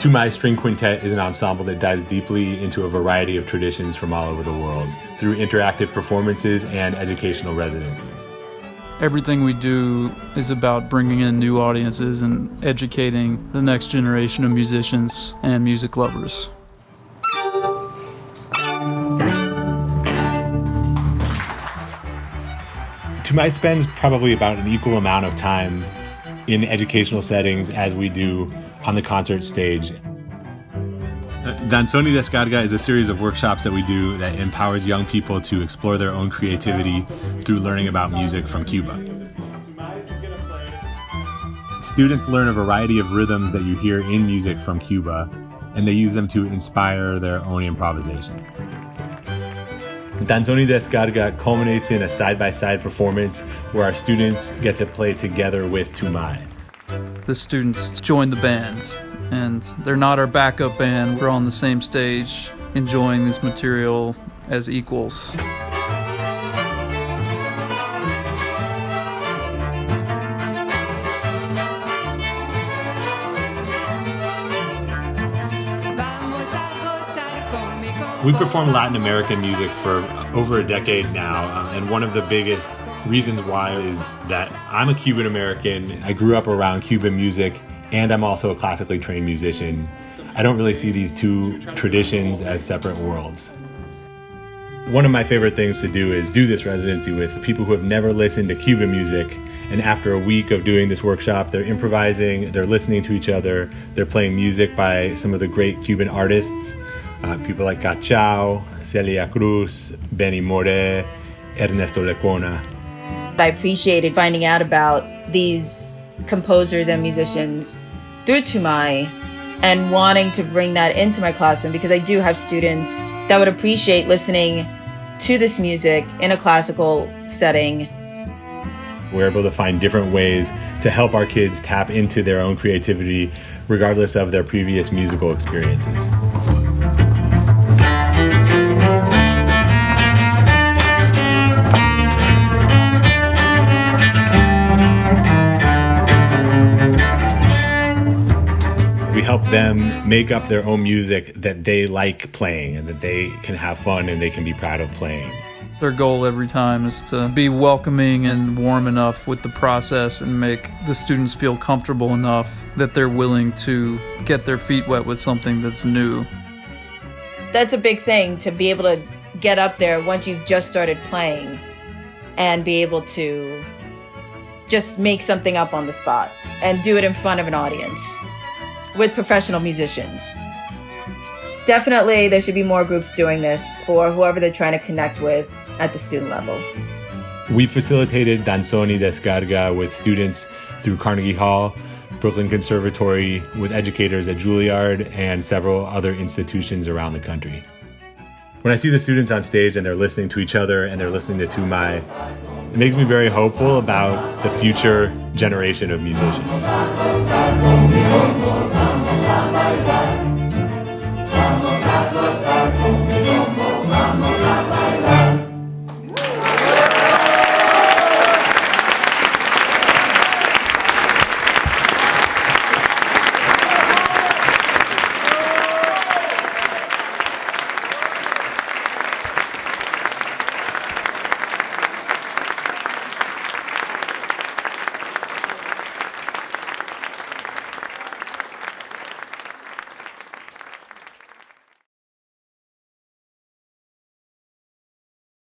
Toomai String Quintet is an ensemble that dives deeply into a variety of traditions from all over the world through interactive performances and educational residencies. Everything we do is about bringing in new audiences and educating the next generation of musicians and music lovers. Toomai spends probably about an equal amount of time in educational settings as we do on the concert stage. Danzón y Descarga is a series of workshops that we do that empowers young people to explore their own creativity through learning about music from Cuba. Students learn a variety of rhythms that you hear in music from Cuba, and they use them to inspire their own improvisation. Danzón y Descarga culminates in a side-by-side performance where our students get to play together with Toomai. The students join the band, and they're not our backup band. We're on the same stage, enjoying this material as equals. We perform Latin American music for over a decade now, and one of the biggest reasons why is that I'm a Cuban American. I grew up around Cuban music, and I'm also a classically trained musician. I don't really see these two traditions as separate worlds. One of my favorite things to do is do this residency with people who have never listened to Cuban music, and after a week of doing this workshop, they're improvising, they're listening to each other, they're playing music by some of the great Cuban artists. People like Cachao, Celia Cruz, Benny Moré, Ernesto Lecona. I appreciated finding out about these composers and musicians through Toomai and wanting to bring that into my classroom because I do have students that would appreciate listening to this music in a classical setting. We're able to find different ways to help our kids tap into their own creativity regardless of their previous musical experiences. We help them make up their own music that they like playing and that they can have fun and they can be proud of playing. Their goal every time is to be welcoming and warm enough with the process and make the students feel comfortable enough that they're willing to get their feet wet with something that's new. That's a big thing, to be able to get up there once you've just started playing and be able to just make something up on the spot and do it in front of an audience with professional musicians. Definitely there should be more groups doing this for whoever they're trying to connect with at the student level. We facilitated Danzón y Descarga with students through Carnegie Hall, Brooklyn Conservatory, with educators at Juilliard, and several other institutions around the country. When I see the students on stage and they're listening to each other and they're listening to Toomai, it makes me very hopeful about the future generation of musicians. Vamos a gozar con mi bombo.